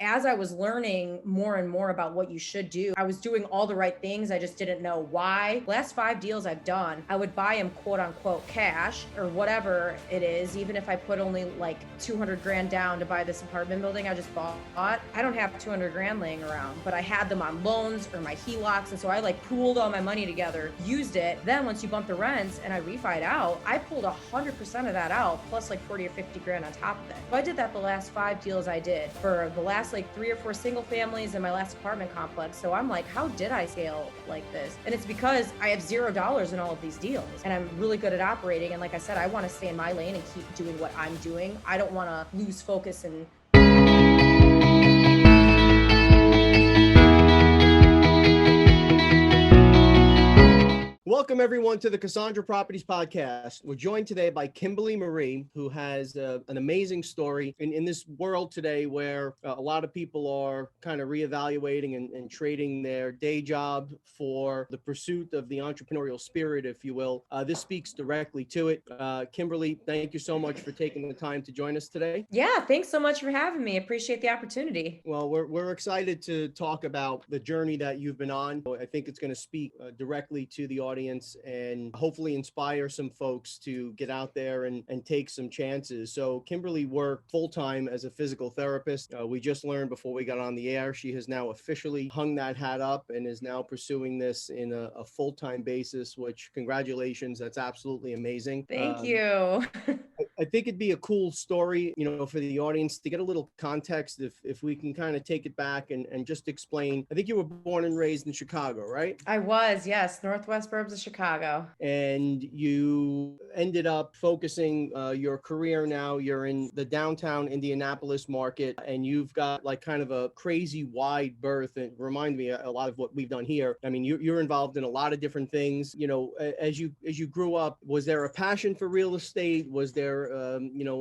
as I was learning more and more about what you should do, I was doing all the right things. I just didn't know why. Last 5 deals I've done, I would buy them quote unquote cash or whatever it is. Even if I put only like 200 grand down to buy this apartment building I just bought, I don't have 200 grand laying around, but I had them on loans or my HELOCs. And so I like pooled all my money together, used it. Then once you bump the rents and I refied out, I pulled 100% of that out, plus like 40 or 50 grand on top of it. So I did that the last 5 deals I did for the last like 3 or 4 single families in my last apartment complex. So I'm like, how did I scale like this? And it's because I have $0 in all of these deals and I'm really good at operating. And like I said, I want to stay in my lane and keep doing what I'm doing. I don't want to lose focus and Welcome, everyone, to the Casandra Properties podcast. We're joined today by Kimberly Marie, who has an amazing story in this world today where a lot of people are kind of reevaluating and trading their day job for the pursuit of the entrepreneurial spirit, if you will. This speaks directly to it. Kimberly, thank you so much for taking the time to join us today. yeah, thanks so much for having me. Appreciate the opportunity. Well, we're excited to talk about the journey that you've been on. I think it's going to speak directly to the audience and hopefully inspire some folks to get out there and take some chances. So Kimberly worked full-time as a physical therapist. We just learned before we got on the air, she has now officially hung that hat up and is now pursuing this in a full-time basis, which congratulations, that's absolutely amazing. Thank you. I think it'd be a cool story, for the audience to get a little context if we can kind of take it back and just explain. I think you were born and raised in Chicago, right? I was, yes, Northwest Burbs of Chicago. And you ended up focusing your career now. You're in the downtown Indianapolis market and you've got like kind of a crazy wide berth. And remind me a lot of what we've done here. I mean, you're involved in a lot of different things. As you grew up, was there a passion for real estate? Was there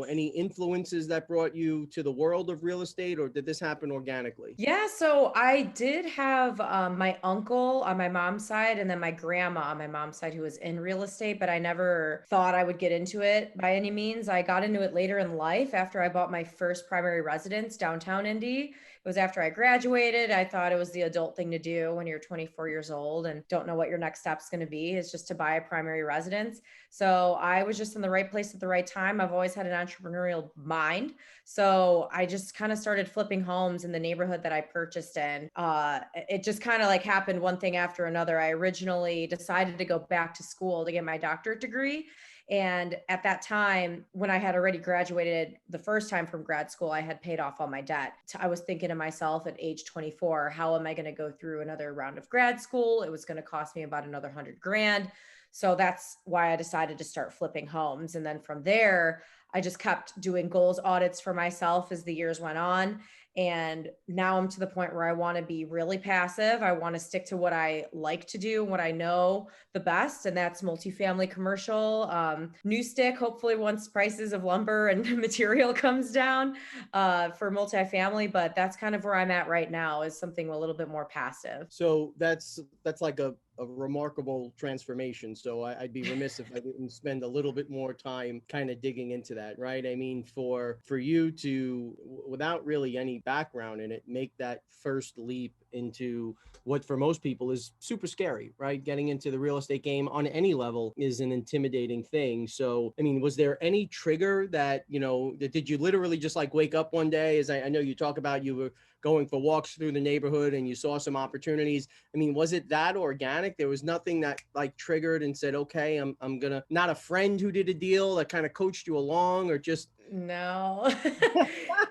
any influences that brought you to the world of real estate, or did this happen organically? Yeah, so I did have my uncle on my mom's side and then my grandma on my mom's side who was in real estate, but I never thought I would get into it by any means. I got into it later in life after I bought my first primary residence downtown Indy. It was after I graduated. I thought it was the adult thing to do when you're 24 years old and don't know what your next step's going to be, is just to buy a primary residence. So I was just in the right place at the right time. I've always had an entrepreneurial mind. So I just kind of started flipping homes in the neighborhood that I purchased in. It just kind of like happened one thing after another. I originally decided to go back to school to get my doctorate degree. And at that time, when I had already graduated the first time from grad school, I had paid off all my debt. I was thinking to myself at age 24, how am I going to go through another round of grad school? It was going to cost me about another 100 grand. So that's why I decided to start flipping homes. And then from there, I just kept doing goals audits for myself as the years went on. And now I'm to the point where I want to be really passive. I want to stick to what I like to do, what I know the best. And that's multifamily commercial, new stick, hopefully once prices of lumber and material comes down for multifamily. But that's kind of where I'm at right now, is something a little bit more passive. So that's like a remarkable transformation. So I'd be remiss if I didn't spend a little bit more time kind of digging into that, right? I mean, for you to, without really any background in it, make that first leap into what for most people is super scary, right? Getting into the real estate game on any level is an intimidating thing. So, I mean, was there any trigger that, did you literally just like wake up one day, as I know you talk about, you were going for walks through the neighborhood and you saw some opportunities? I mean, was it that organic? There was nothing that like triggered and said, okay, I'm gonna, not a friend who did a deal that kind of coached you along, or just No.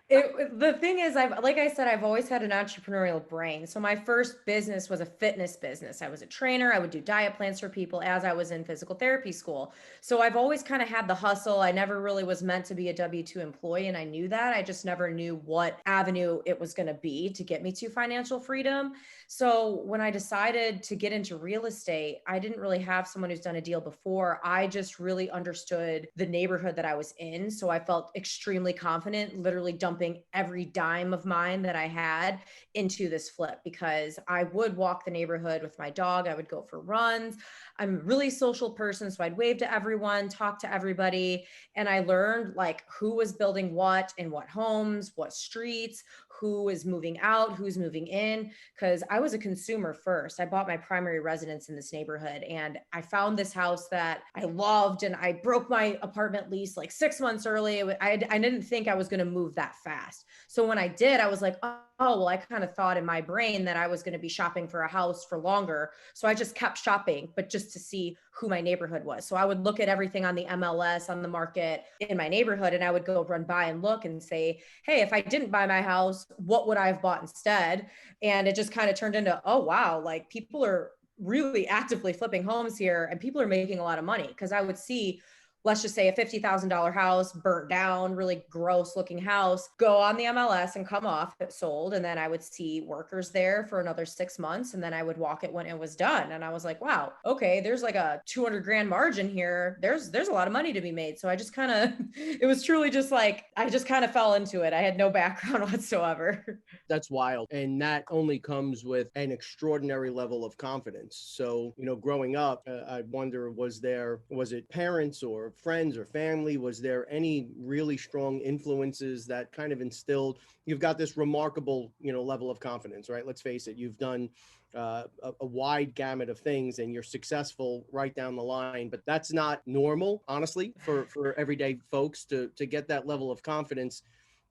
The thing is, like I said, I've always had an entrepreneurial brain. So my first business was a fitness business. I was a trainer. I would do diet plans for people as I was in physical therapy school. So I've always kind of had the hustle. I never really was meant to be a W-2 employee, and I knew that. I just never knew what avenue it was going to be to get me to financial freedom. So when I decided to get into real estate, I didn't really have someone who's done a deal before. I just really understood the neighborhood that I was in. So I felt extremely confident, literally dumping every dime of mine that I had into this flip, because I would walk the neighborhood with my dog. I would go for runs. I'm a really social person. So I'd wave to everyone, talk to everybody. And I learned like who was building what in what homes, what streets, who is moving out, who's moving in, because I was a consumer first. I bought my primary residence in this neighborhood and I found this house that I loved, and I broke my apartment lease like 6 months early. I didn't think I was going to move that fast. So when I did, I was like, oh, well, I kind of thought in my brain that I was going to be shopping for a house for longer. So I just kept shopping, but just to see who my neighborhood was. So I would look at everything on the MLS, on the market in my neighborhood, and I would go run by and look and say, hey, if I didn't buy my house, what would I have bought instead? And it just kind of turned into, oh, wow, like people are really actively flipping homes here and people are making a lot of money. Because I would see, let's just say a $50,000 house burnt down, really gross looking house, go on the MLS and come off, it sold. And then I would see workers there for another 6 months. And then I would walk it when it was done. And I was like, wow, okay, there's like a 200 grand margin here. There's a lot of money to be made. So I just kind of, it was truly just like, I just kind of fell into it. I had no background whatsoever. That's wild. And that only comes with an extraordinary level of confidence. So, growing up, I wonder, was it parents or friends or family? Was there any really strong influences that kind of instilled, you've got this remarkable, level of confidence, right? Let's face it, you've done a wide gamut of things and you're successful right down the line, but that's not normal, honestly, for everyday folks to get that level of confidence.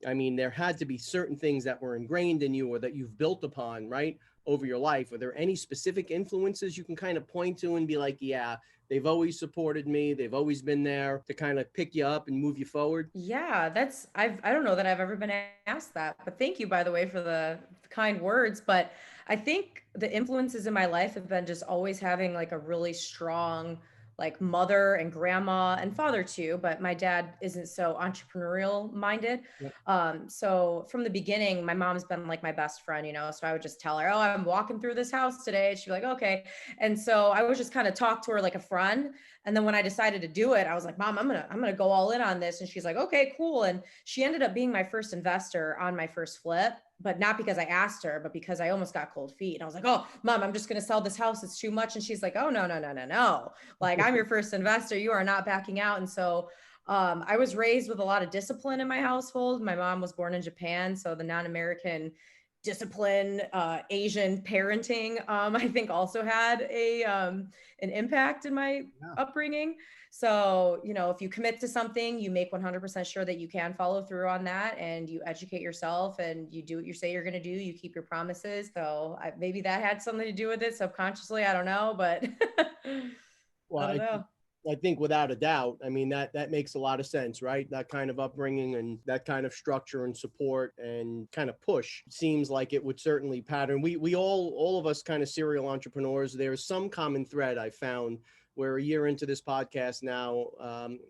I mean, there had to be certain things that were ingrained in you or that you've built upon, right, over your life. Are there any specific influences you can kind of point to and be like, yeah, they've always supported me. They've always been there to kind of pick you up and move you forward? Yeah, I don't know that I've ever been asked that, but thank you, by the way, for the kind words. But I think the influences in my life have been just always having like a really strong like mother and grandma and father too, but my dad isn't so entrepreneurial minded. Yep. So from the beginning, my mom's been like my best friend, so I would just tell her, oh, I'm walking through this house today. She'd be like, okay. And so I would just kind of talk to her like a friend. And then when I decided to do it, I was like, Mom, I'm gonna go all in on this. And she's like, okay, cool. And she ended up being my first investor on my first flip, but not because I asked her, but because I almost got cold feet. And I was like, oh, Mom, I'm just gonna sell this house. It's too much. And she's like, oh, no, no, no, no, no. Like, I'm your first investor. You are not backing out. And so I was raised with a lot of discipline in my household. My mom was born in Japan, so the non-American discipline, Asian parenting, I think also had an impact in my upbringing. So, if you commit to something, you make 100% sure that you can follow through on that, and you educate yourself and you do what you say you're going to do. You keep your promises. So maybe that had something to do with it subconsciously. I don't know, but Well, I don't know. I think without a doubt, I mean, that makes a lot of sense, right? That kind of upbringing and that kind of structure and support and kind of push seems like it would certainly pattern. We all of us kind of serial entrepreneurs, there's some common thread I found. We're a year into this podcast now.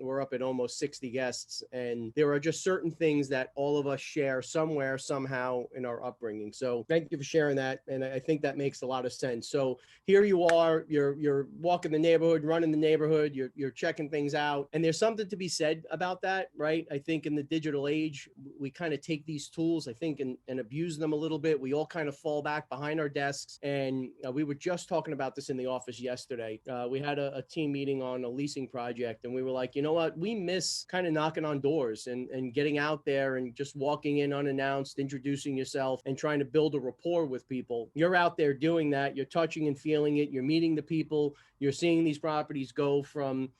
We're up at almost 60 guests, and there are just certain things that all of us share somewhere, somehow in our upbringing. So thank you for sharing that. And I think that makes a lot of sense. So here you are, you're walking the neighborhood, running the neighborhood, you're checking things out. And there's something to be said about that, right? I think in the digital age, we kind of take these tools, I think, and abuse them a little bit. We all kind of fall back behind our desks. And we were just talking about this in the office yesterday. We had a team meeting on a leasing project, and we were like, you know what, we miss kind of knocking on doors and getting out there and just walking in unannounced, introducing yourself and trying to build a rapport with people. You're out there doing that. You're touching and feeling it. You're meeting the people. You're seeing these properties go from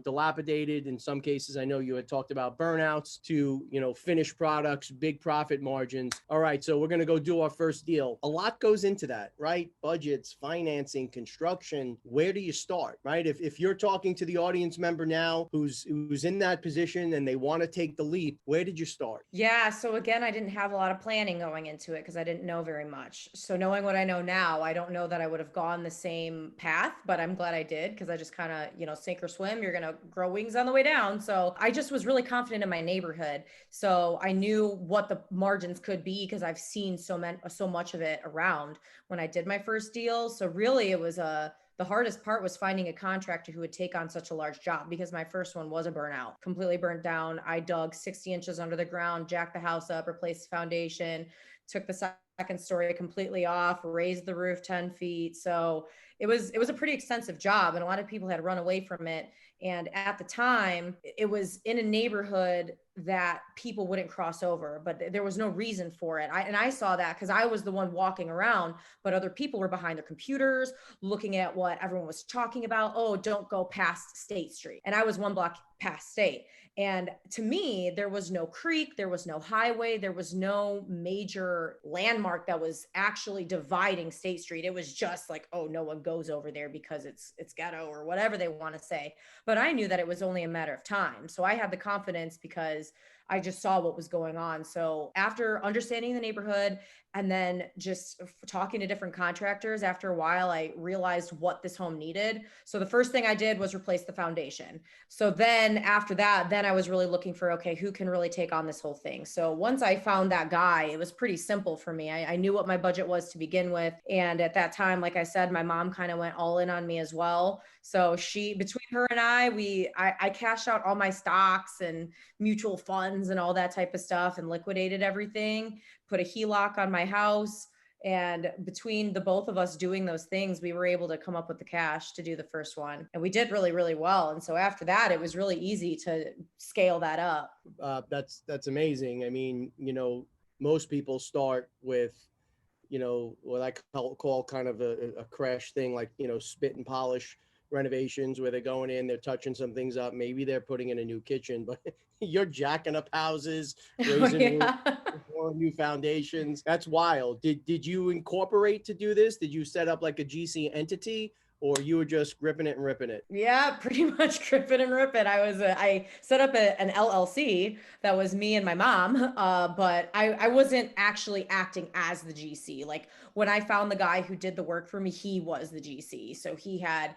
dilapidated. In some cases, I know you had talked about burnouts to, finished products, big profit margins. All right, so we're going to go do our first deal. A lot goes into that, right? Budgets, financing, construction. Where do you start, right? If you're talking to the audience member now who's in that position and they want to take the leap, where did you start? Yeah. So again, I didn't have a lot of planning going into it because I didn't know very much. So knowing what I know now, I don't know that I would have gone the same path, but I'm glad I did because I just kind of, sink or swim. You're going to grow wings on the way down. So I just was really confident in my neighborhood. So I knew what the margins could be because I've seen so much of it around when I did my first deal. So really it was the hardest part was finding a contractor who would take on such a large job because my first one was a burnout, completely burnt down. I dug 60 inches under the ground, jacked the house up, replaced the foundation, took the second story completely off, raised the roof 10 feet. So it was a pretty extensive job, and a lot of people had run away from it. And at the time, it was in a neighborhood that people wouldn't cross over, but there was no reason for it. I saw that because I was the one walking around, but other people were behind their computers looking at what everyone was talking about. Oh, don't go past State Street. And I was one block past State. And to me, there was no creek, there was no highway, there was no major landmark that was actually dividing State Street. It was just like, oh, no one goes over there because it's ghetto or whatever they want to say. But I knew that it was only a matter of time. So I had the confidence because I just saw what was going on. So after understanding the neighborhood and then just talking to different contractors, after a while, I realized what this home needed. So the first thing I did was replace the foundation. So then after that, then I was really looking for, okay, who can really take on this whole thing? So once I found that guy, it was pretty simple for me. I knew what my budget was to begin with. And at that time, like I said, my mom kind of went all in on me as well. So between her and I cashed out all my stocks and mutual funds and all that type of stuff and liquidated everything, put a HELOC on my house. And between the both of us doing those things, we were able to come up with the cash to do the first one. And we did really, really well. And so after that, it was really easy to scale that up. That's amazing. I mean, most people start with, what I call kind of a crash thing, like, spit and polish renovations where they're going in, they're touching some things up. Maybe they're putting in a new kitchen, but you're jacking up houses, raising new foundations. That's wild. Did you incorporate to do this? Did you set up like a GC entity, or you were just gripping it and ripping it? Yeah, pretty much grip it and rip it. I set up an LLC that was me and my mom, but I wasn't actually acting as the GC. Like when I found the guy who did the work for me, he was the GC. So he had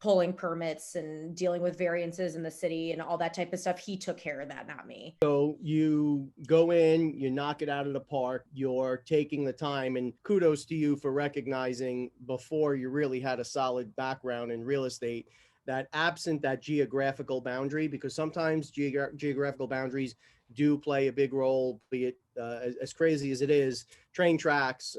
pulling permits and dealing with variances in the city and all that type of stuff. He took care of that, not me. So you go in, you knock it out of the park, you're taking the time, and kudos to you for recognizing before you really had a solid background in real estate that absent that geographical boundary, because sometimes geographical boundaries do play a big role, be it as crazy as it is, train tracks,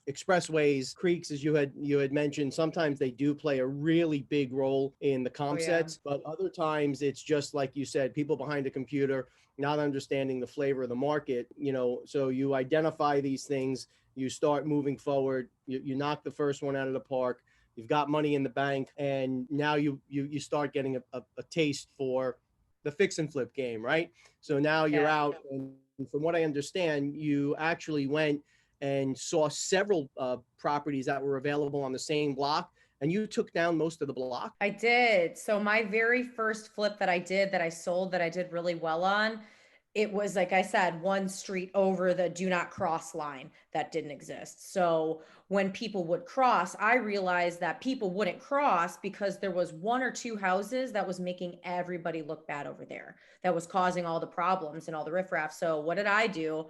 expressways, creeks, as you had mentioned, sometimes they do play a really big role in the comp sets, but other times it's just like you said, people behind a computer not understanding the flavor of the market. So you identify these things, you start moving forward, you knock the first one out of the park, you've got money in the bank, and now you start getting a taste for the fix and flip game, right? So now you're out, and from what I understand, you actually went and saw several properties that were available on the same block, and you took down most of the block. I did. So my very first flip that I did, that I sold, that I did really well on, it was, like I said, one street over the do not cross line that didn't exist. So when people would cross, I realized that people wouldn't cross because there was one or two houses that was making everybody look bad over there, that was causing all the problems and all the riffraff. So what did I do?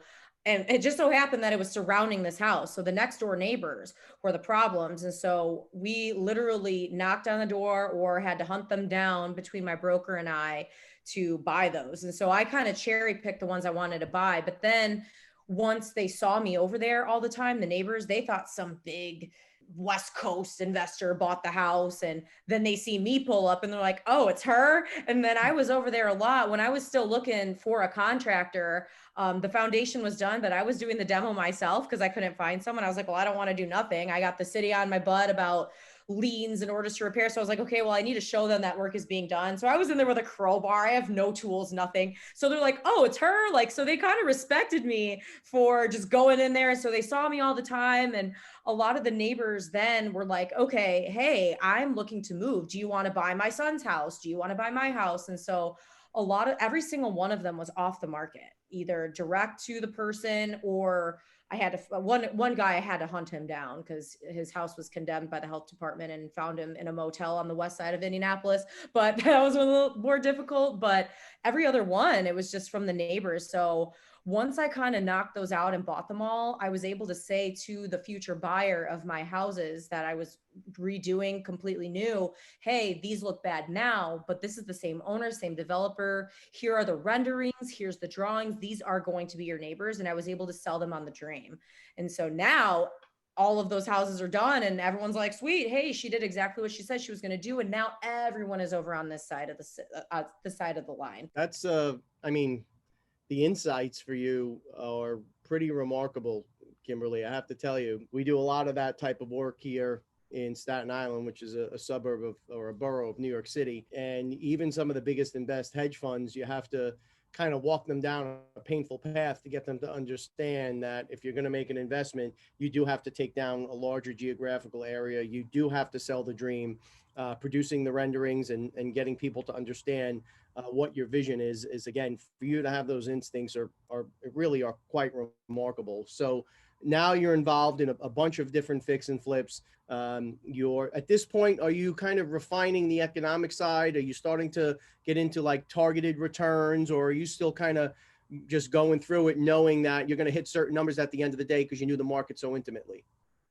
And it just so happened that it was surrounding this house. So the next door neighbors were the problems. And so we literally knocked on the door or had to hunt them down between my broker and I to buy those. And so I kind of cherry picked the ones I wanted to buy. But then once they saw me over there all the time, the neighbors, they thought some big West Coast investor bought the house, and then they see me pull up and they're like, oh, it's her. And then I was over there a lot when I was still looking for a contractor. The foundation was done, but I was doing the demo myself because I couldn't find someone. I was like, well, I don't want to do nothing. I got the city on my butt about liens and orders to repair. So I was like, okay, well, I need to show them that work is being done. So I was in there with a crowbar. I have no tools, nothing. So they're like, oh, it's her. Like, so they kind of respected me for just going in there. So they saw me all the time. And a lot of the neighbors then were like, okay, hey, I'm looking to move. Do you want to buy my son's house? Do you want to buy my house? And so every single one of them was off the market, either direct to the person, or I had to, one guy, I had to hunt him down because his house was condemned by the health department, and found him in a motel on the west side of Indianapolis. But that was a little more difficult. But every other one, it was just from the neighbors. So Once I kind of knocked those out and bought them all, I was able to say to the future buyer of my houses that I was redoing completely new, hey, these look bad now, but this is the same owner, same developer. Here are the renderings, here's the drawings. These are going to be your neighbors. And I was able to sell them on the dream. And so now all of those houses are done and everyone's like, sweet, hey, she did exactly what she said she was going to do. And now everyone is over on this side of the side of the line. That's I mean, the insights for you are pretty remarkable, Kimberly. I have to tell you, we do a lot of that type of work here in Staten Island, which is a suburb of or a borough of New York City. And even some of the biggest and best hedge funds, you have to kind of walk them down a painful path to get them to understand that if you're going to make an investment, you do have to take down a larger geographical area. You do have to sell the dream. Producing the renderings and getting people to understand what your vision is again, for you to have those instincts are really are quite remarkable. So now you're involved in a bunch of different fix and flips. You're at this point, are you kind of refining the economic side? Are you starting to get into like targeted returns, or are you still kind of just going through it knowing that you're going to hit certain numbers at the end of the day because you knew the market so intimately?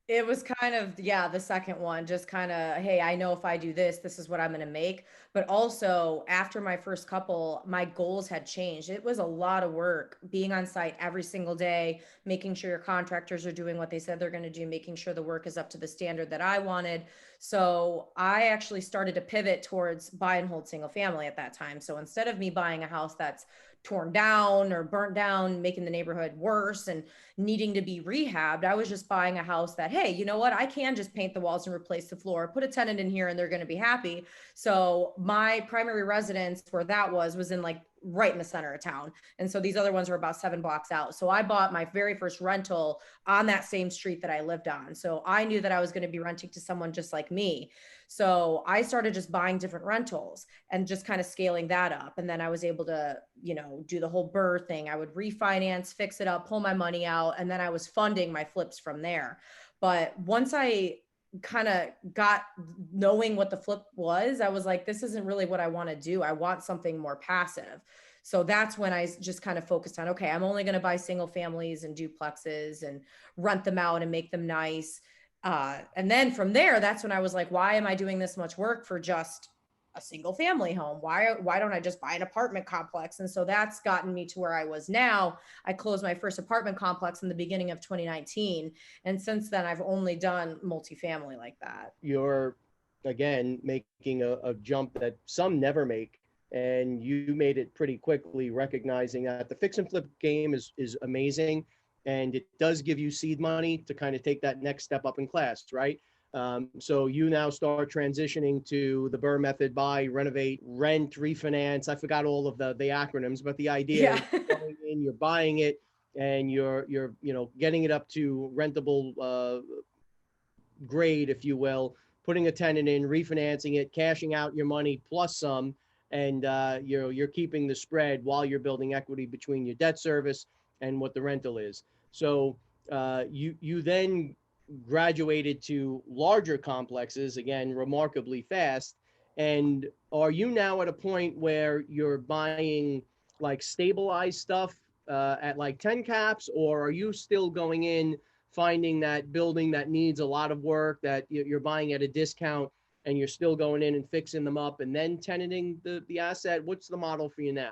It was kind of, yeah, the second one, just kind of, hey, I know if I do this, this is what I'm going to make. But also, after my first couple, my goals had changed. It was a lot of work being on site every single day, making sure your contractors are doing what they said they're going to do, making sure the work is up to the standard that I wanted. So I actually started to pivot towards buy and hold single family at that time. So instead of me buying a house that's torn down or burnt down, making the neighborhood worse and needing to be rehabbed, I was just buying a house that, hey, you know what? I can just paint the walls and replace the floor, put a tenant in here and they're going to be happy. So my primary residence where that was in like right in the center of town. And so these other ones were about 7 blocks out. So I bought my very first rental on that same street that I lived on. So I knew that I was going to be renting to someone just like me. So I started just buying different rentals and just kind of scaling that up. And then I was able to, do the whole BRRRR thing. I would refinance, fix it up, pull my money out, and then I was funding my flips from there. But once I kind of got knowing what the flip was, I was like, this isn't really what I want to do. I want something more passive. So that's when I just kind of focused on, okay, I'm only going to buy single families and duplexes and rent them out and make them nice. And then from there, that's when I was like, why am I doing this much work for just a single family home? Why don't I just buy an apartment complex? And so that's gotten me to where I was now. I closed my first apartment complex in the beginning of 2019. And since then I've only done multifamily like that. You're again making a jump that some never make, and you made it pretty quickly, recognizing that the fix and flip game is amazing, and it does give you seed money to kind of take that next step up in class, right? So you now start transitioning to the BRRRR method: buy, renovate, rent, refinance. I forgot all of the acronyms, but the idea Yeah. is going in, you're buying it, and you're getting it up to rentable grade, if you will, putting a tenant in, refinancing it, cashing out your money plus some, and you're keeping the spread while you're building equity between your debt service and what the rental is. So you then graduated to larger complexes, again, remarkably fast. And are you now at a point where you're buying like stabilized stuff at like 10 caps, or are you still going in finding that building that needs a lot of work that you're buying at a discount, and you're still going in and fixing them up and then tenanting the asset? What's the model for you now?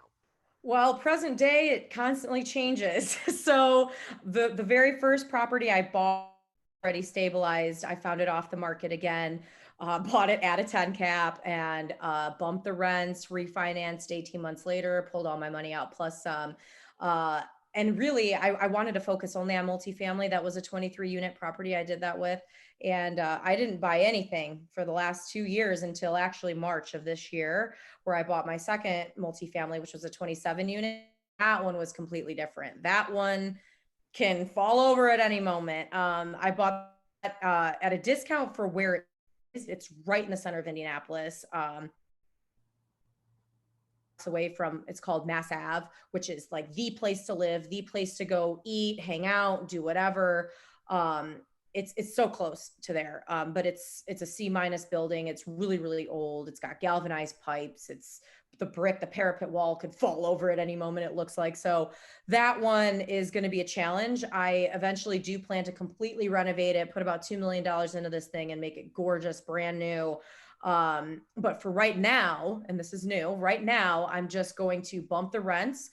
Well, present day, it constantly changes. So the very first property I bought already stabilized. I found it off the market again, bought it at a 10 cap and bumped the rents, refinanced 18 months later, pulled all my money out plus some. Uh, and really, I wanted to focus only on multifamily. That was a 23 unit property I did that with. And I didn't buy anything for the last 2 years until actually March of this year, where I bought my second multifamily, which was a 27 unit. That one was completely different. That one can fall over at any moment. I bought that, at a discount for where it is. It's right in the center of Indianapolis. Away from, it's called Mass Ave, which is like the place to live, the place to go eat, hang out, do whatever. Um, it's so close to there, but it's a C minus building. It's really old. It's got galvanized pipes. the parapet wall could fall over at any moment, it looks like. So that one is going to be a challenge. I eventually do plan to completely renovate it, put about $2 million into this thing and make it gorgeous, brand new. But for right now, and this is new, right now, I'm just going to bump the rents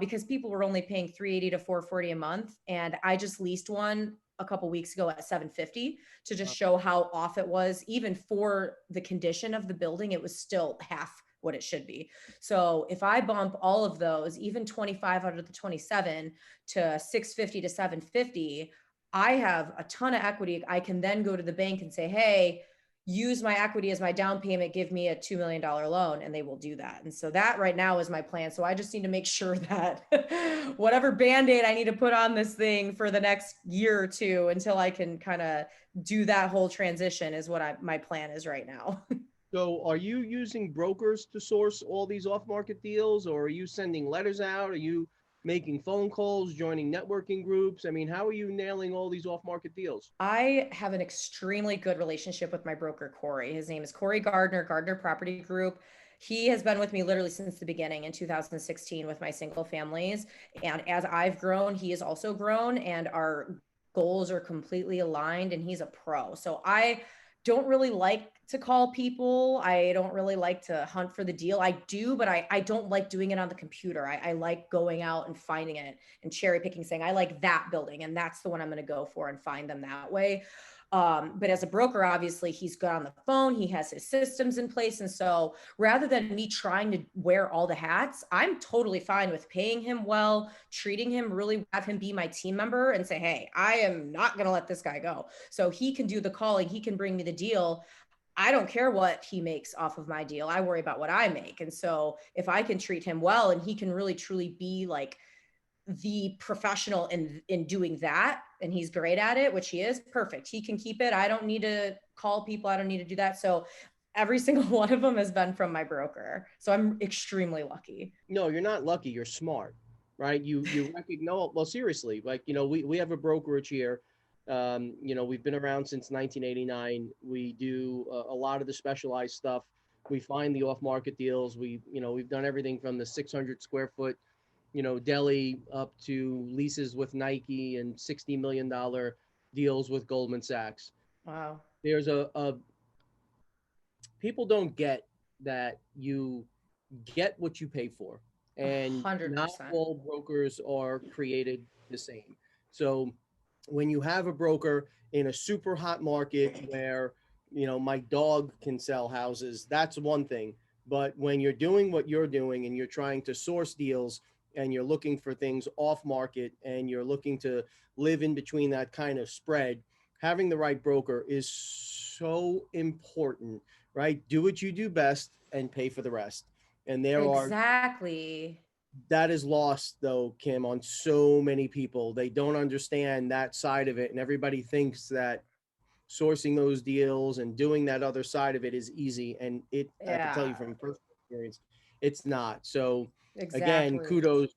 because people were only paying $380 to $440 a month. And I just leased one a couple weeks ago at $750 to just show how off it was. Even for the condition of the building, it was still half what it should be. So if I bump all of those, even 25 out of the 27 to 650 to 750, I have a ton of equity. I can then go to the bank and say, hey, use my equity as my down payment, give me a $2 million loan, and they will do that. And so that right now is my plan. So I just need to make sure that whatever Band-Aid I need to put on this thing for the next year or two until I can kind of do that whole transition is what my plan is right now. So are you using brokers to source all these off-market deals, or are you sending letters out? Are you making phone calls, joining networking groups? I mean, how are you nailing all these off-market deals? I have an extremely good relationship with my broker, Corey. His name is Corey Gardner, Gardner Property Group. He has been with me literally since the beginning in 2016 with my single families. And as I've grown, he has also grown, and our goals are completely aligned, and he's a pro. So I don't really like to call people. I don't really like to hunt for the deal. I do, but I don't like doing it on the computer. I like going out and finding it and cherry picking, saying, I like that building, and that's the one I'm going to go for and find them that way. But as a broker, obviously, he's good on the phone. He has his systems in place. And so rather than me trying to wear all the hats, I'm totally fine with paying him well, treating him really, have him be my team member and say, hey, I am not going to let this guy go. So he can do the calling. He can bring me the deal. I don't care what he makes off of my deal. I worry about what I make. And so if I can treat him well and he can really truly be like the professional in doing that, and he's great at it, which he is, perfect. He can keep it. I don't need to call people. I don't need to do that. So every single one of them has been from my broker. So I'm extremely lucky. No, you're not lucky. You're smart, right? You recognize, well, seriously, like, we have a brokerage here. We've been around since 1989. We do a lot of the specialized stuff. We find the off-market deals. We've done everything from the 600 square foot, deli up to leases with Nike and $60 million deals with Goldman Sachs. Wow. There's people don't get that you get what you pay for, and not 100%. all brokers are created the same. So when you have a broker in a super hot market where, my dog can sell houses, that's one thing. But when you're doing what you're doing and you're trying to source deals and you're looking for things off market and you're looking to live in between that kind of spread, having the right broker is so important, right? Do what you do best and pay for the rest. And Exactly. that is lost though, Kim, on so many people. They don't understand that side of it. And everybody thinks that sourcing those deals and doing that other side of it is easy. And I can tell you Yeah, from personal experience, it's not. So again, exactly. kudos,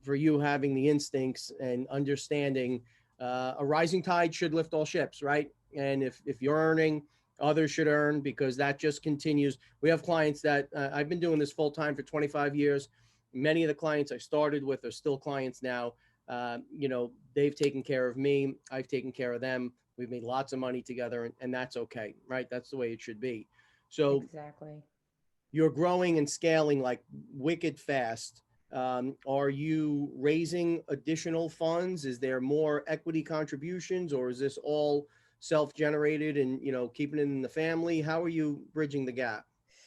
for you having the instincts and understanding a rising tide should lift all ships, right? And if you're earning, others should earn, because that just continues. We have clients that I've been doing this full time for 25 years. Many of the clients I started with are still clients now. They've taken care of me. I've taken care of them. We've made lots of money together, and that's okay, right? That's the way it should be. So Exactly. you're growing and scaling like wicked fast. Are you raising additional funds? Is there more equity contributions, or is this all self-generated and, keeping it in the family? How are you bridging the gap?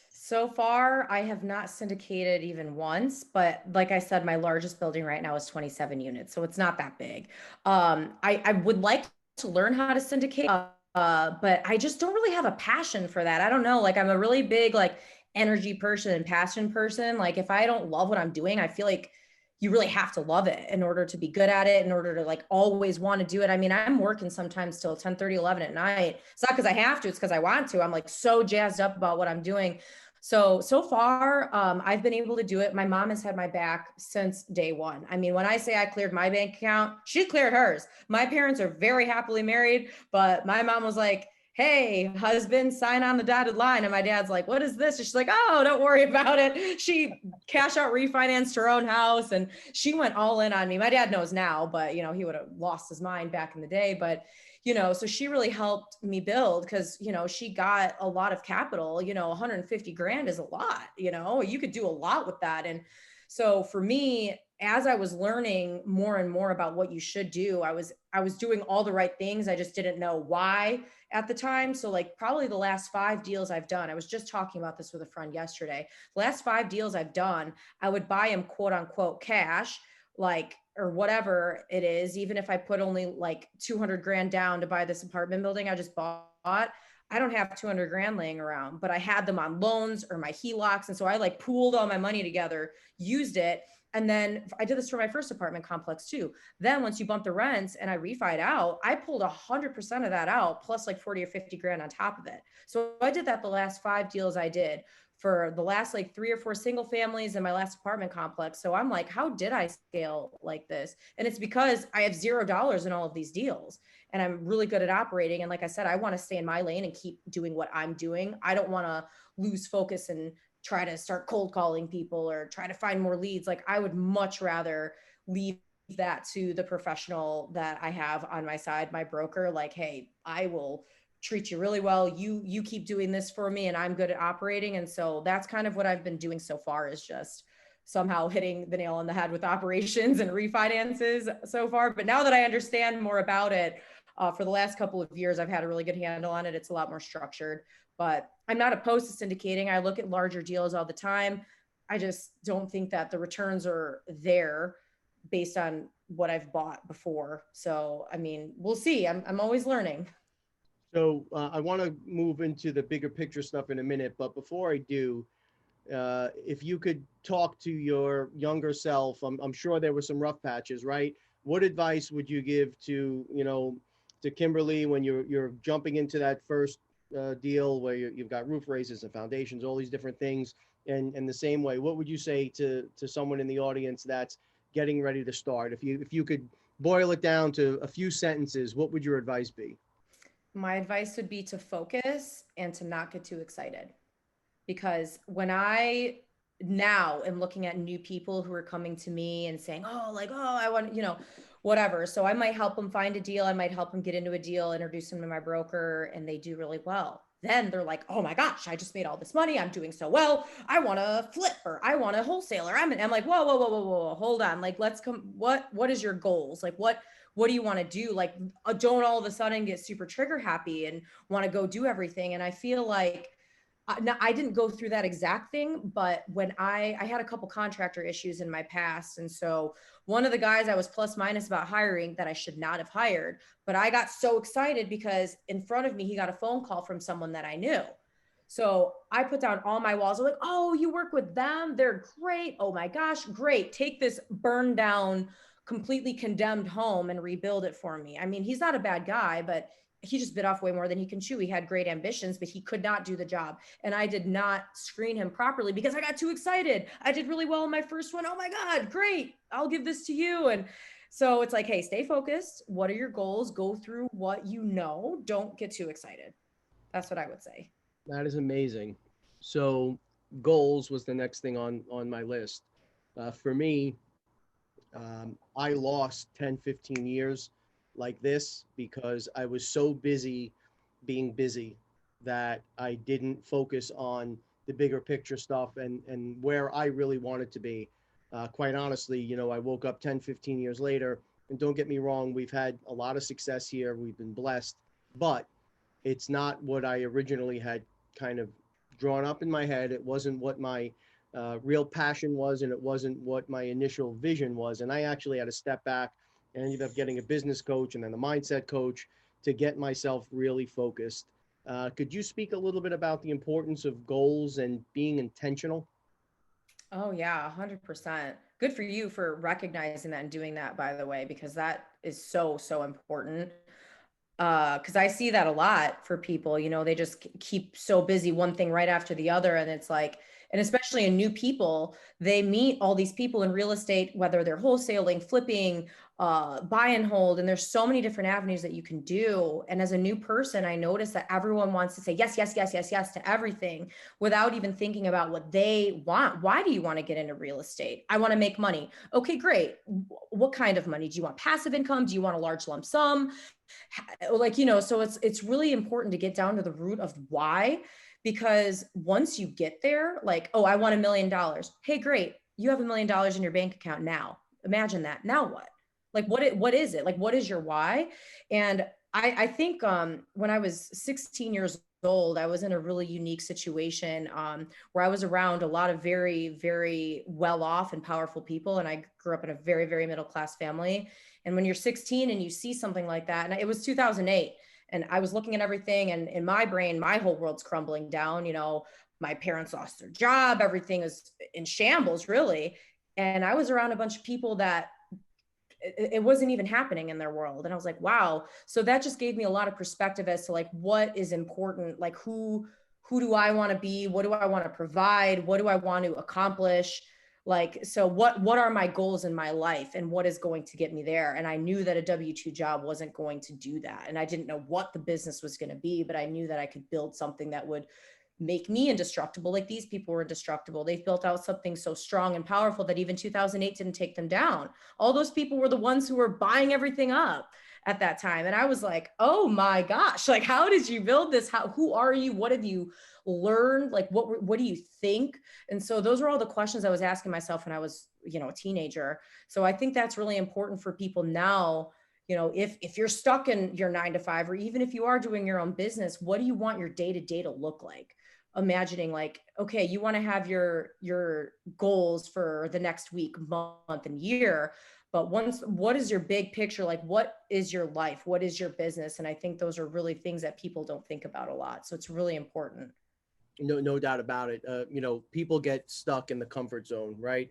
So far, I have not syndicated even once, but like I said, my largest building right now is 27 units, so it's not that big. I would like to learn how to syndicate, but I just don't really have a passion for that. I don't know, like I'm a really big like energy person and passion person. Like if I don't love what I'm doing, I feel like you really have to love it in order to be good at it, in order to like always want to do it. I mean, I'm working sometimes till 10:30, 11 at night. It's not because I have to, it's because I want to. I'm like so jazzed up about what I'm doing. So far, I've been able to do it. My mom has had my back since day one. I mean, when I say I cleared my bank account, she cleared hers. My parents are very happily married, but my mom was like, hey, husband, sign on the dotted line. And my dad's like, what is this? And she's like, oh, don't worry about it. She cash out refinanced her own house and she went all in on me. My dad knows now, but you know, he would have lost his mind back in the day. But you know, so she really helped me build because, you know, she got a lot of capital, you know, 150 grand is a lot, you know, you could do a lot with that. And so for me, as I was learning more and more about what you should do, I was doing all the right things. I just didn't know why at the time. So like probably the last 5 deals I've done, I was just talking about this with a friend yesterday. The last 5 deals I've done, I would buy them quote unquote cash, like, or whatever it is, even if I put only like 200 grand down to buy this apartment building I just bought. I don't have 200 grand laying around, but I had them on loans or my HELOCs. And so I like pooled all my money together, used it. And then I did this for my first apartment complex too. Then once you bump the rents and I refied out, I pulled 100% of that out, plus like 40 or 50 grand on top of it. So I did that the last 5 deals I did for the last like 3 or 4 single families in my last apartment complex. So I'm like, how did I scale like this? And it's because I have $0 in all of these deals and I'm really good at operating. And like I said, I want to stay in my lane and keep doing what I'm doing. I don't want to lose focus and try to start cold calling people or try to find more leads. Like I would much rather leave that to the professional that I have on my side, my broker. Like, hey, I will treat you really well. You keep doing this for me and I'm good at operating. And so that's kind of what I've been doing so far, is just somehow hitting the nail on the head with operations and refinances so far. But now that I understand more about it, for the last couple of years, I've had a really good handle on it. It's a lot more structured, but I'm not opposed to syndicating. I look at larger deals all the time. I just don't think that the returns are there based on what I've bought before. So, I mean, we'll see. I'm always learning. So I want to move into the bigger picture stuff in a minute, but before I do, if you could talk to your younger self, I'm sure there were some rough patches, right? What advice would you give to, you know, to Kimberly when you're jumping into that first deal where you've got roof raises and foundations, all these different things, and the same way, what would you say to someone in the audience that's getting ready to start? If you could boil it down to a few sentences, what would your advice be? My advice would be to focus and to not get too excited. Because when I now am looking at new people who are coming to me and saying, oh, like, oh, I want, you know, whatever. So I might help them find a deal. I might help them get into a deal, introduce them to my broker, and they do really well. Then they're like, oh my gosh, I just made all this money. I'm doing so well. I want to flip, or I want a wholesaler. I'm like, whoa, whoa, whoa, whoa, whoa, hold on. Like, let's come. What is your goals? Like, what do you want to do? Like, don't all of a sudden get super trigger happy and want to go do everything. And I feel like, now, I didn't go through that exact thing, but when I had a couple contractor issues in my past. And so one of the guys I was plus minus about hiring that I should not have hired, but I got so excited because in front of me, he got a phone call from someone that I knew. So I put down all my walls. I'm like, oh, you work with them? They're great. Oh my gosh, great. Take this burned down, completely condemned home and rebuild it for me. I mean, he's not a bad guy, but he just bit off way more than he can chew. He had great ambitions, but he could not do the job. And I did not screen him properly because I got too excited. I did really well in my first one. Oh my God, great. I'll give this to you. And so it's like, hey, stay focused. What are your goals? Go through what you know. Don't get too excited. That's what I would say. That is amazing. So goals was the next thing on my list. For me, I lost 10, 15 years like this because I was so busy being busy that I didn't focus on the bigger picture stuff and where I really wanted to be. Quite honestly, you know, I woke up 10, 15 years later, and don't get me wrong, we've had a lot of success here. We've been blessed, but it's not what I originally had kind of drawn up in my head. It wasn't what my real passion was, and it wasn't what my initial vision was. And I actually had to step back and ended up getting a business coach and then a mindset coach to get myself really focused. Could you speak a little bit about the importance of goals and being intentional? Oh yeah, 100%. Good for you for recognizing that and doing that, by the way, because that is so, so important. Because I see that a lot for people, you know, they just keep so busy one thing right after the other. And it's like, and especially in new people, they meet all these people in real estate, whether they're wholesaling, flipping, buy and hold. And there's so many different avenues that you can do. And as a new person, I noticed that everyone wants to say yes, yes, yes, yes, yes to everything without even thinking about what they want. Why do you want to get into real estate? I want to make money. Okay, great. What kind of money? Do you want passive income? Do you want a large lump sum? Like, so it's really important to get down to the root of why, because once you get there, like, oh, I want $1 million. Hey, great. You have $1 million in your bank account now. Imagine that. Now what? Like, what is it? Like, what is your why? And I think when I was 16 years old, I was in a really unique situation where I was around a lot of very, very well off and powerful people. And I grew up in a very, very middle class family. And when you're 16 and you see something like that, and it was 2008, and I was looking at everything, and in my brain, my whole world's crumbling down. My parents lost their job, everything is in shambles, really. And I was around a bunch of people that it wasn't even happening in their world. And I was like, wow. So that just gave me a lot of perspective as to like, what is important? Like who do I want to be? What do I want to provide? What do I want to accomplish? Like, so what are my goals in my life and what is going to get me there? And I knew that a W-2 job wasn't going to do that. And I didn't know what the business was going to be, but I knew that I could build something that would make me indestructible. Like these people were indestructible. They've built out something so strong and powerful that even 2008 didn't take them down. All those people were the ones who were buying everything up at that time. And I was like, oh my gosh, like, how did you build this? Who are you? What have you learned? Like, what do you think? And so those are all the questions I was asking myself when I was, a teenager. So I think that's really important for people now. If you're stuck in your 9 to 5, or even if you are doing your own business, what do you want your day-to-day to look like? Imagining like, okay, you want to have your goals for the next week, month, and year, but what is your big picture? Like, what is your life? What is your business? And I think those are really things that people don't think about a lot. So it's really important. No doubt about it. People get stuck in the comfort zone, right?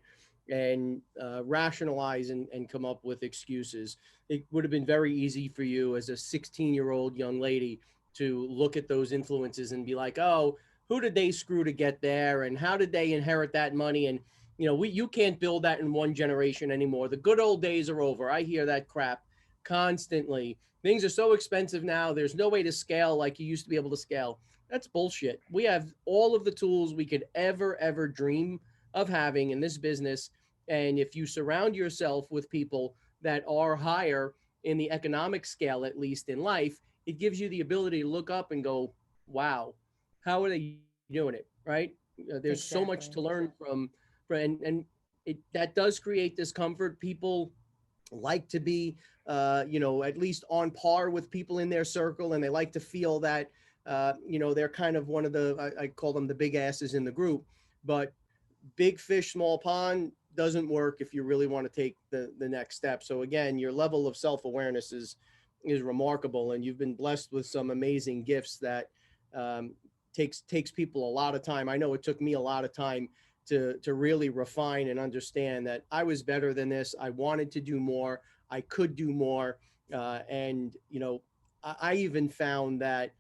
And rationalize and come up with excuses. It would have been very easy for you as a 16-year-old young lady to look at those influences and be like, oh, who did they screw to get there? And how did they inherit that money? And, you can't build that in one generation anymore. The good old days are over. I hear that crap constantly. Things are so expensive now. There's no way to scale like you used to be able to scale. That's bullshit. We have all of the tools we could ever dream of having in this business. And if you surround yourself with people that are higher in the economic scale, at least in life, it gives you the ability to look up and go, wow, how are they doing it? Right? There's so much Exactly. to learn from, and that does create discomfort. People like to be, at least on par with people in their circle, and they like to feel that, they're kind of one of I call them the big asses in the group. But big fish, small pond doesn't work if you really want to take the next step. So again, your level of self-awareness is remarkable, and you've been blessed with some amazing gifts that takes people a lot of time. I know it took me a lot of time to really refine and understand that I was better than this. I wanted to do more. I could do more. And I even found that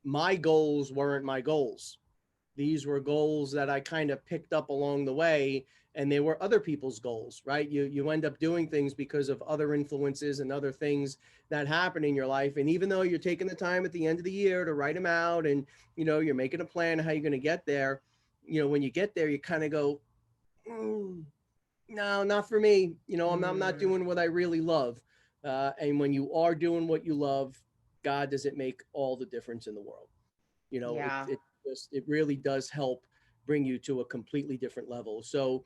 my goals weren't my goals. These were goals that I kind of picked up along the way, and they were other people's goals, right? You end up doing things because of other influences and other things that happen in your life. And even though you're taking the time at the end of the year to write them out, and you're making a plan how you're going to get there, when you get there, you kind of go, no, not for me. I'm not Mm, doing what I really love. And when you are doing what you love, God, does it make all the difference in the world? yeah. It really does help bring you to a completely different level. So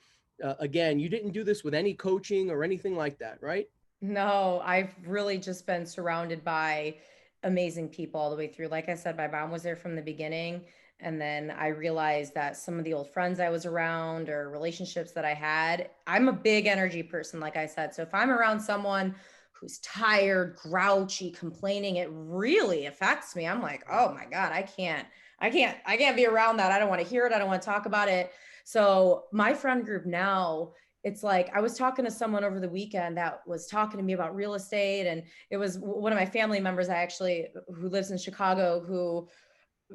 again, you didn't do this with any coaching or anything like that, right? No, I've really just been surrounded by amazing people all the way through. Like I said, my mom was there from the beginning. And then I realized that some of the old friends I was around or relationships that I had, I'm a big energy person, like I said. So if I'm around someone who's tired, grouchy, complaining, it really affects me. I'm like, oh my God, I can't be around that. I don't want to hear it. I don't want to talk about it. So my friend group now, it's like I was talking to someone over the weekend that was talking to me about real estate, and it was one of my family members who lives in Chicago, who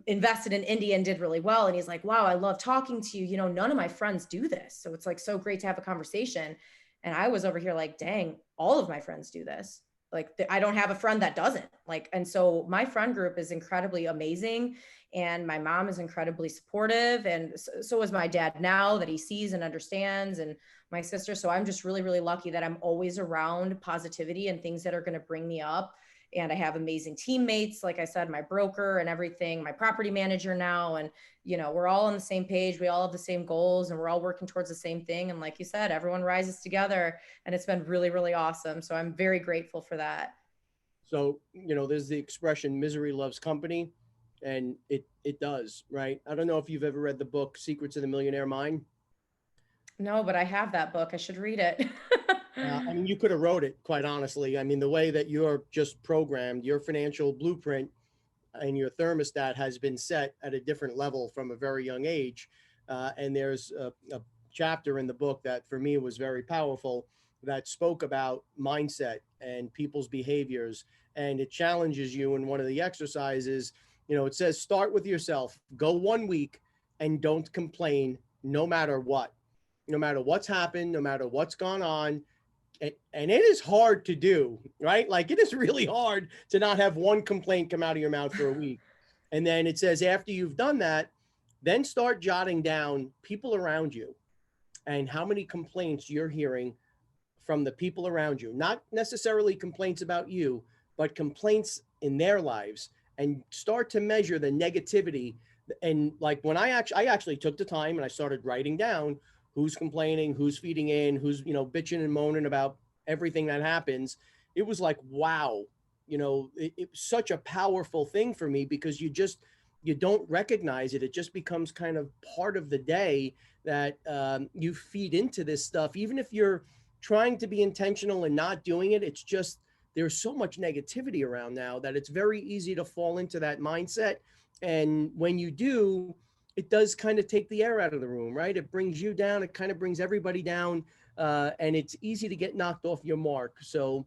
invested in India and did really well. And he's like, wow, I love talking to you. None of my friends do this. So it's like so great to have a conversation. And I was over here like, dang, all of my friends do this. Like I don't have a friend that doesn't like. And so my friend group is incredibly amazing. And my mom is incredibly supportive. And so is my dad now that he sees and understands, and my sister. So I'm just really, really lucky that I'm always around positivity and things that are going to bring me up. And I have amazing teammates, like I said, my broker and everything, my property manager now. And, we're all on the same page. We all have the same goals and we're all working towards the same thing. And like you said, everyone rises together, and it's been really, really awesome. So I'm very grateful for that. So, there's the expression misery loves company, and it does, right? I don't know if you've ever read the book Secrets of the Millionaire Mind. No, but I have that book. I should read it. I mean, you could have wrote it, quite honestly. I mean, the way that you're just programmed, your financial blueprint and your thermostat has been set at a different level from a very young age. And there's a chapter in the book that for me was very powerful that spoke about mindset and people's behaviors. And it challenges you in one of the exercises. It says, start with yourself, go 1 week and don't complain no matter what, no matter what's happened, no matter what's gone on. And it is hard to do, right? Like it is really hard to not have one complaint come out of your mouth for a week. And then it says, after you've done that, then start jotting down people around you and how many complaints you're hearing from the people around you, not necessarily complaints about you, but complaints in their lives, and start to measure the negativity. And like when I actually took the time and I started writing down who's complaining, who's feeding in, who's, bitching and moaning about everything that happens. It was like, wow, it's such a powerful thing for me, because you don't recognize it. It just becomes kind of part of the day that you feed into this stuff. Even if you're trying to be intentional and not doing it, it's just, there's so much negativity around now that it's very easy to fall into that mindset. And when you do, it does kind of take the air out of the room, right? It brings you down. It kind of brings everybody down. And it's easy to get knocked off your mark. So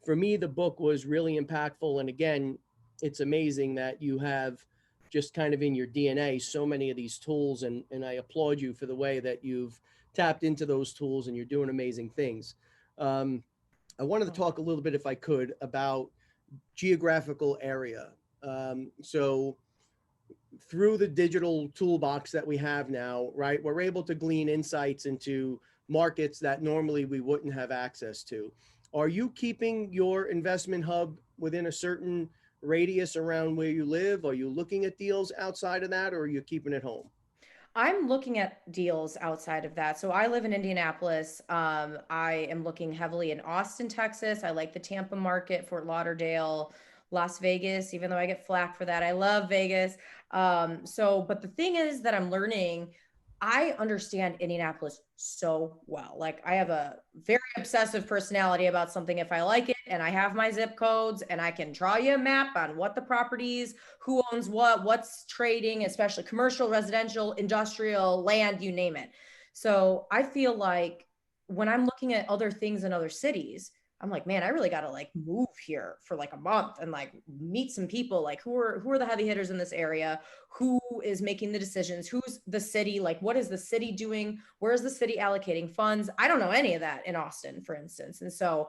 for me, the book was really impactful. And again, it's amazing that you have just kind of in your DNA so many of these tools. And I applaud you for the way that you've tapped into those tools and you're doing amazing things. I wanted to talk a little bit, if I could, about geographical area. So through the digital toolbox that we have now, right, we're able to glean insights into markets that normally we wouldn't have access to. Are you keeping your investment hub within a certain radius around where you live? Are you looking at deals outside of that, or are you keeping it home? I'm looking at deals outside of that. So I live in Indianapolis. I am looking heavily in Austin, Texas. I like the Tampa market, Fort Lauderdale, Las Vegas, even though I get flack for that. I love Vegas. But the thing is that I'm learning, I understand Indianapolis so well. Like I have a very obsessive personality about something if I like it, and I have my zip codes, and I can draw you a map on what the properties, who owns what, what's trading, especially commercial, residential, industrial, land, you name it. So I feel like when I'm looking at other things in other cities, I'm like, man, I really got to like move here for like a month and like meet some people. Like who are the heavy hitters in this area? Who is making the decisions? Who's the city? Like, what is the city doing? Where is the city allocating funds? I don't know any of that in Austin, for instance. And so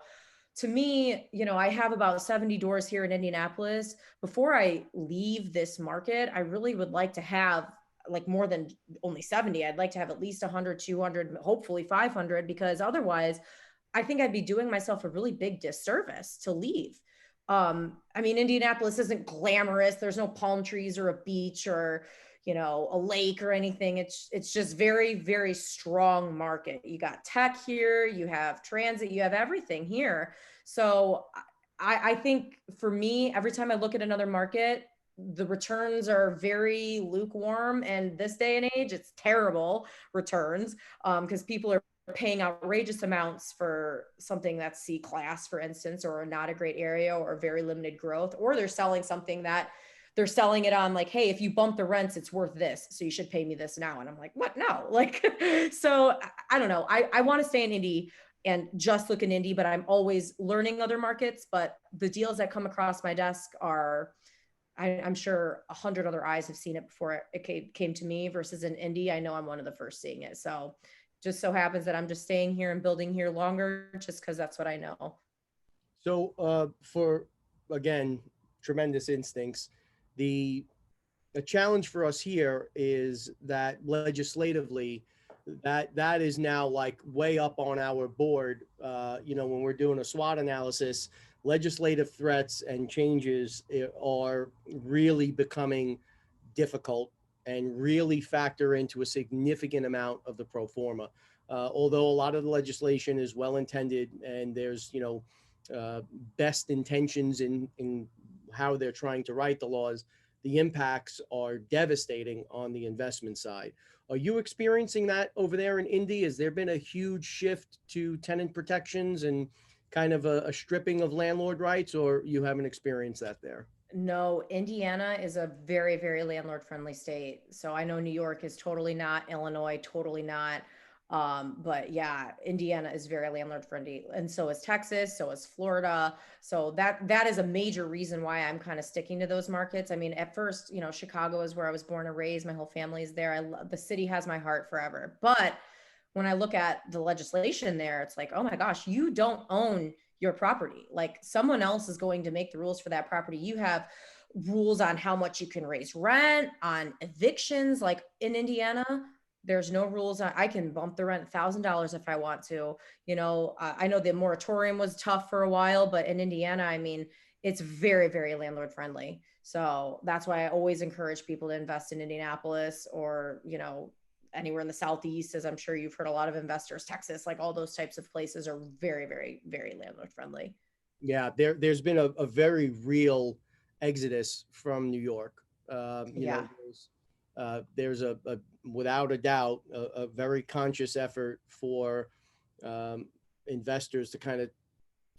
to me, I have about 70 doors here in Indianapolis. Before I leave this market, I really would like to have like more than only 70. I'd like to have at least 100, 200, hopefully 500, because otherwise I think I'd be doing myself a really big disservice to leave. I mean, Indianapolis isn't glamorous. There's no palm trees or a beach or, a lake or anything. It's just very, very strong market. You got tech here, you have transit, you have everything here. So I think for me, every time I look at another market, the returns are very lukewarm. And this day and age, it's terrible returns because people are paying outrageous amounts for something that's C class, for instance, or not a great area or very limited growth, or they're selling something that they're selling it on like, hey, if you bump the rents, it's worth this. So you should pay me this now. And I'm like, what? No. Like, so I don't know. I want to stay in Indy and just look in Indy, but I'm always learning other markets. But the deals that come across my desk are, I'm sure 100 other eyes have seen it before it came to me versus in Indy. I know I'm one of the first seeing it. So just so happens that I'm just staying here and building here longer just because that's what I know. So, for again, tremendous instincts. The a challenge for us here is that legislatively, that is now like way up on our board. When we're doing a SWOT analysis, legislative threats and changes are really becoming difficult and really factor into a significant amount of the pro forma. Although a lot of the legislation is well intended and there's uh, best intentions in how they're trying to write the laws, the impacts are devastating on the investment side. Are you experiencing that over there in Indy? Has there been a huge shift to tenant protections and kind of a stripping of landlord rights, or you haven't experienced that there? No, Indiana is a very, very landlord friendly state. So I know New York is totally not, Illinois totally not. But yeah, Indiana is very landlord friendly, and so is Texas, so is Florida. So that is a major reason why I'm kind of sticking to those markets. I mean, at first, Chicago is where I was born and raised. My whole family is there. I love the city, has my heart forever. But when I look at the legislation there, it's like, oh my gosh, you don't own your property. Like someone else is going to make the rules for that property. You have rules on how much you can raise rent, on evictions. Like in Indiana, there's no rules on, I can bump the rent $1,000 if I want to. I know the moratorium was tough for a while, but in Indiana, I mean, it's very, very landlord friendly. So that's why I always encourage people to invest in Indianapolis or, anywhere in the Southeast, as I'm sure you've heard a lot of investors, Texas, like all those types of places are very, very, very landlord friendly. Yeah, there's been a very real exodus from New York. Yeah. There's a without a doubt a very conscious effort for um, investors to kind of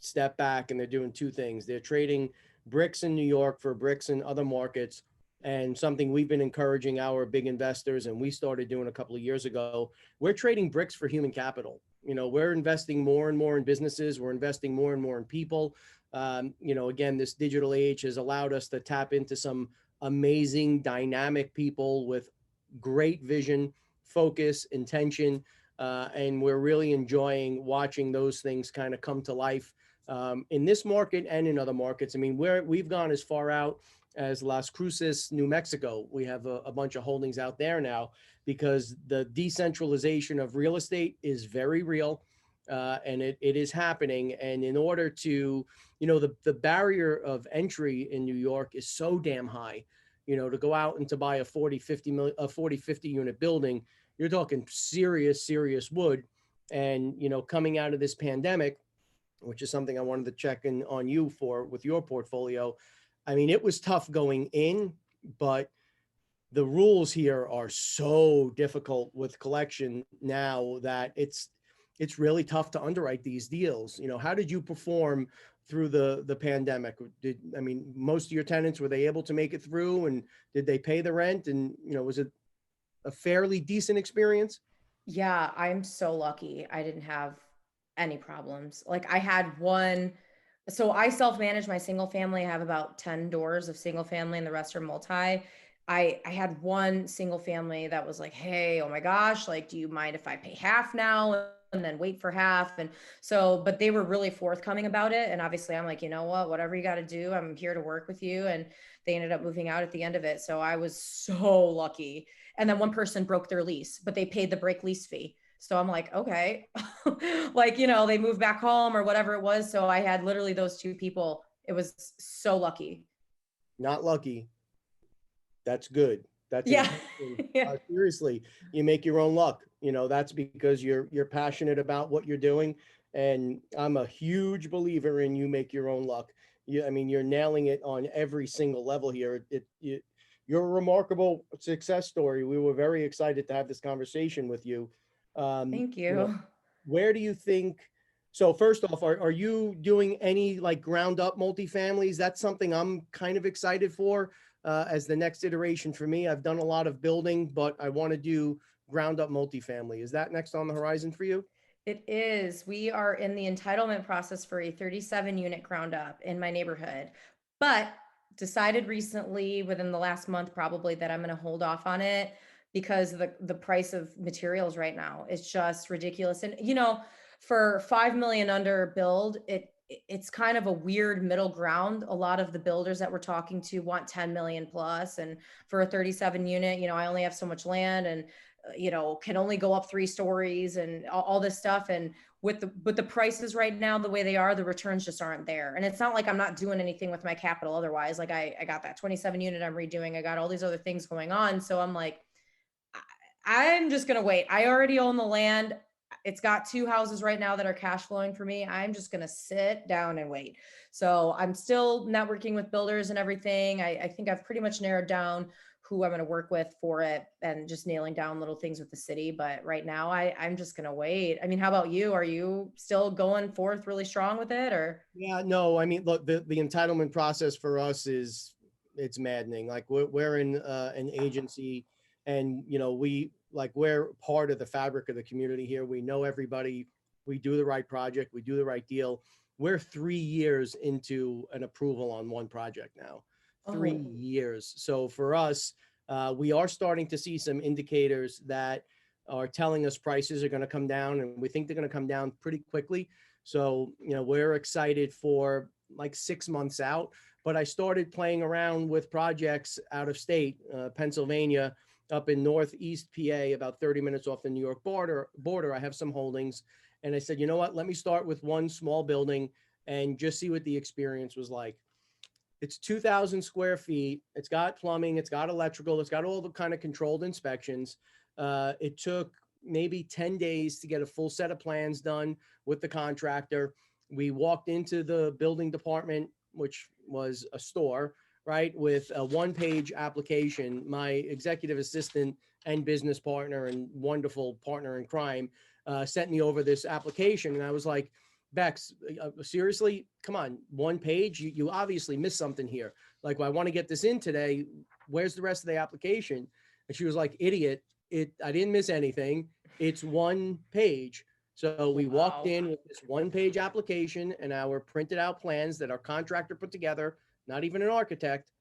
step back, and they're doing two things. They're trading bricks in New York for bricks in other markets. And something we've been encouraging our big investors, and we started doing a couple of years ago, we're trading bricks for human capital. We're investing more and more in businesses. We're investing more and more in people. Again, this digital age has allowed us to tap into some amazing, dynamic people with great vision, focus, intention. And we're really enjoying watching those things kind of come to life in this market and in other markets. I mean, we've gone as far out as Las Cruces, New Mexico. We have a bunch of holdings out there now because the decentralization of real estate is very real. And it is happening. And in order to, the barrier of entry in New York is so damn high, to go out and to buy a 50 unit building, you're talking serious, serious wood. And, coming out of this pandemic, which is something I wanted to check in on you for with your portfolio. I mean, it was tough going in, but the rules here are so difficult with collection now that it's really tough to underwrite these deals. How did you perform through the pandemic? Most of your tenants, were they able to make it through, and did they pay the rent? And was it a fairly decent experience? Yeah, I'm so lucky. I didn't have any problems. Like I had one, so I self-manage my single family. I have about 10 doors of single family and the rest are multi. I had one single family that was like, "Hey, oh my gosh, like do you mind if I pay half now and then wait for half?" And so, but they were really forthcoming about it, and obviously I'm like, "You know what? Whatever you got to do, I'm here to work with you." And they ended up moving out at the end of it. So I was so lucky. And then one person broke their lease, but they paid the break lease fee. So I'm like, okay, like, they moved back home or whatever it was. So I had literally those two people. It was so lucky. Not lucky. That's good. That's Yeah. encouraging. Yeah. Seriously, you make your own luck. That's because you're passionate about what you're doing, and I'm a huge believer in you make your own luck. You're nailing it on every single level here. You're a remarkable success story. We were very excited to have this conversation with you. Um, Thank you know, you. where do you think? So first off, are you doing any like ground up multifamilies? That's something I'm kind of excited for as the next iteration for me. I've done a lot of building, but I want to do ground up multifamily. Is that next on the horizon for you? It is. We are in the entitlement process for a 37 unit ground up in my neighborhood, but decided recently within the last month, probably that I'm going to hold off on it because the price of materials right now is just ridiculous. And for 5 million under build, it's kind of a weird middle ground. A lot of the builders that we're talking to want 10 million plus, and for a 37 unit, I only have so much land, and can only go up 3 stories and all this stuff. And with the prices right now the way they are, the returns just aren't there. And it's not like I'm not doing anything with my capital otherwise. Like I got that 27 unit I'm redoing, I got all these other things going on, so I'm like, I'm just going to wait. I already own the land. It's got 2 houses right now that are cash flowing for me. I'm just going to sit down and wait. So I'm still networking with builders and everything. I think I've pretty much narrowed down who I'm going to work with for it, and just nailing down little things with the city. But right now I'm just going to wait. I mean, how about you? Are you still going forth really strong with it, or? Yeah, no, I mean, look, the entitlement process for us it's maddening. Like we're in an agency, and we're part of the fabric of the community here. We know everybody. We do the right project. We do the right deal. We're 3 years into an approval on one project now. Three Oh, years. So for us, we are starting to see some indicators that are telling us prices are going to come down, and we think they're going to come down pretty quickly. So, we're excited for like 6 months out. But I started playing around with projects out of state, Pennsylvania, up in Northeast PA, about 30 minutes off the New York border. I have some holdings. And I said, you know what? Let me start with one small building and just see what the experience was like. It's 2,000 square feet. It's got plumbing. It's got electrical. It's got all the kind of controlled inspections. It took maybe 10 days to get a full set of plans done with the contractor. We walked into the building department, which was a store, right, with a one-page application. My executive assistant and business partner and wonderful partner in crime sent me over this application. And I was like, Bex, seriously, come on, one page? You obviously missed something here. Like, well, I want to get this in today. Where's the rest of the application? And she was like, idiot, I didn't miss anything. It's one page. So we walked wow. in with this one-page application and our printed out plans that our contractor put together, not even an architect.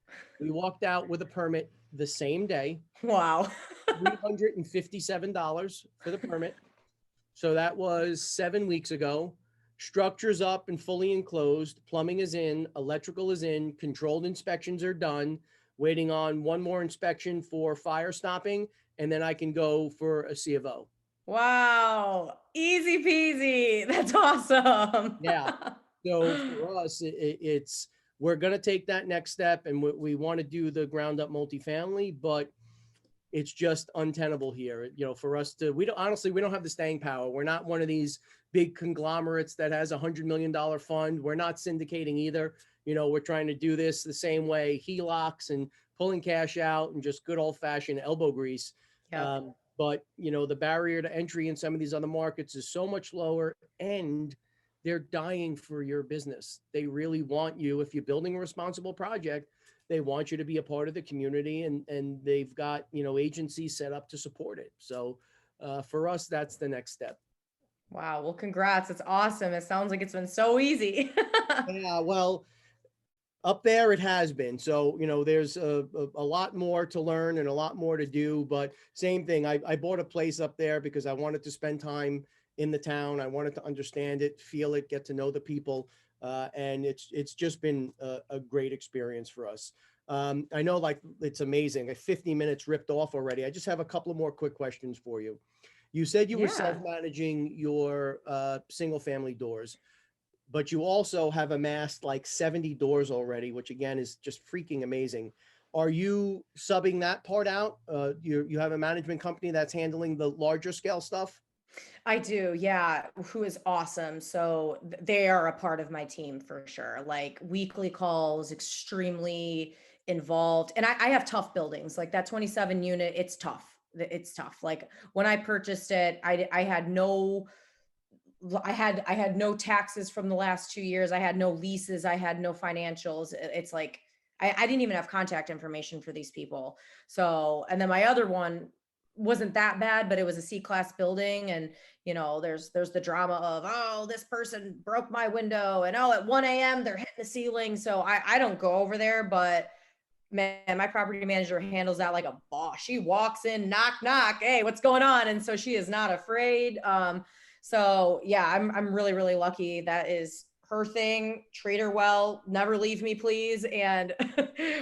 We walked out with a permit the same day, Wow. $357 for the permit. So that was 7 weeks ago. Structure's up and fully enclosed. Plumbing is in, electrical is in, controlled inspections are done. Waiting on one more inspection for fire stopping, and then I can go for a C of O. Wow. Easy peasy. That's awesome. Yeah. So for us, it's we're going to take that next step, and we want to do the ground up multifamily, but it's just untenable here. For us to, we don't, honestly, we don't have the staying power. We're not one of these big conglomerates that has $100 million fund. We're not syndicating either. We're trying to do this the same way, HELOCs and pulling cash out and just good old fashioned elbow grease. Yep. But the barrier to entry in some of these other markets is so much lower, and they're dying for your business. They really want you, if you're building a responsible project, they want you to be a part of the community, and they've got, agencies set up to support it. So for us, that's the next step. Wow. Well, congrats. It's awesome. It sounds like it's been so easy. Yeah, well, up there it has been. So, there's a lot more to learn and a lot more to do, but same thing. I bought a place up there because I wanted to spend time in the town. I wanted to understand it, feel it, get to know the people. And it's just been a great experience for us. I know, like, it's amazing. 50 minutes ripped off already. I just have a couple of more quick questions for you. You said you were Yeah. self-managing your single family doors, but you also have amassed like 70 doors already, which again is just freaking amazing. Are you subbing that part out? You have a management company that's handling the larger scale stuff? I do. Yeah. Who is awesome. So they are a part of my team for sure. Like weekly calls, extremely involved. And I have tough buildings like that 27 unit. It's tough. It's tough. Like when I purchased it, I had no I had no taxes from the last 2 years. I had no leases. I had no financials. It's like I didn't even have contact information for these people. So, and then my other one wasn't that bad, but it was a C-class building, and there's the drama of, oh, this person broke my window, and oh, at 1 a.m. they're hitting the ceiling. So I don't go over there, but man, my property manager handles that like a boss. She walks in, knock, knock. Hey, what's going on? And so she is not afraid. So yeah, I'm really, really lucky. That is her thing. Treat her well, never leave me, please. And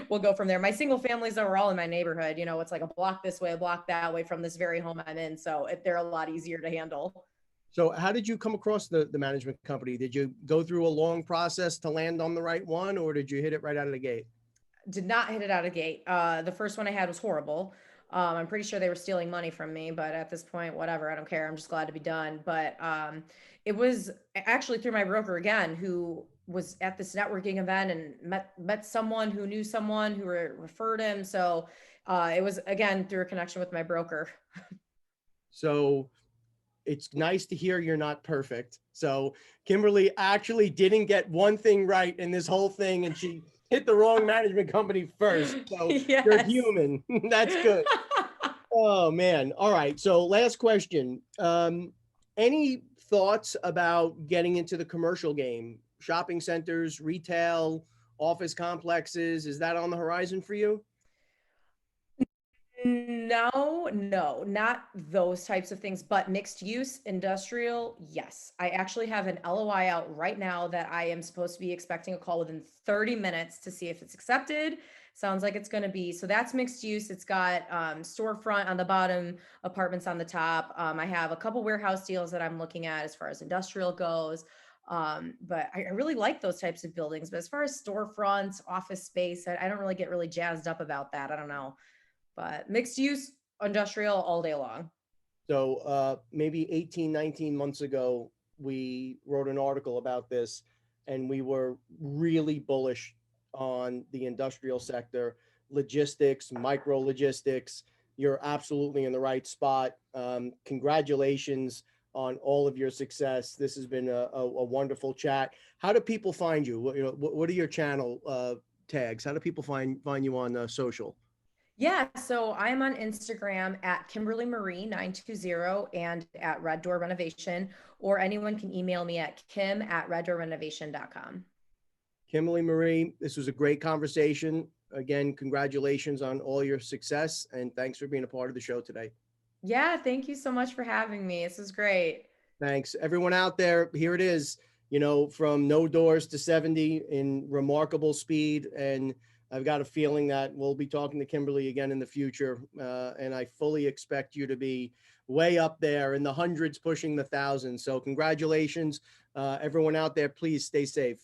we'll go from there. My single families that were all in my neighborhood, you know, it's like a block this way, a block that way from this very home I'm in. So they're a lot easier to handle. So how did you come across the management company? Did you go through a long process to land on the right one, or did you hit it right out of the gate? Did not hit it out of gate. The first one I had was horrible. I'm pretty sure they were stealing money from me, but at this point, whatever, I don't care. I'm just glad to be done. But it was actually through my broker again, who was at this networking event and met someone who knew someone who referred him. So it was again through a connection with my broker. So it's nice to hear you're not perfect. So Kimberly actually didn't get one thing right in this whole thing, and she hit the wrong management company first. So you're Yes. human. That's good. Oh man. All right. So last question. Any thoughts about getting into the commercial game? Shopping centers, retail, office complexes, is that on the horizon for you? No, no, not those types of things, but mixed use, industrial, yes. I actually have an LOI out right now that I am supposed to be expecting a call within 30 minutes to see if it's accepted. Sounds like it's going to be. So that's mixed use. It's got storefront on the bottom, apartments on the top. I have a couple warehouse deals that I'm looking at as far as industrial goes. But I really like those types of buildings. But as far as storefronts, office space, I don't really get really jazzed up about that. I don't know, but mixed use industrial all day long. So maybe 18, 19 months ago, we wrote an article about this, and we were really bullish on the industrial sector, logistics, micro logistics. You're absolutely in the right spot. Congratulations on all of your success. This has been a wonderful chat. How do people find you? What are your channel tags? How do people find you on social? Yeah, so I'm on Instagram at Kimberly Marie 920 and at Red Door Renovation, or anyone can email me at kim@reddoorrenovation.com. Kimberly Marie, this was a great conversation. Again, congratulations on all your success, and thanks for being a part of the show today. Yeah, thank you so much for having me. This is great. Thanks. Everyone out there, here it is, from no doors to 70 in remarkable speed. And I've got a feeling that we'll be talking to Kimberly again in the future. And I fully expect you to be way up there in the hundreds, pushing the thousands. So congratulations, everyone out there. Please stay safe.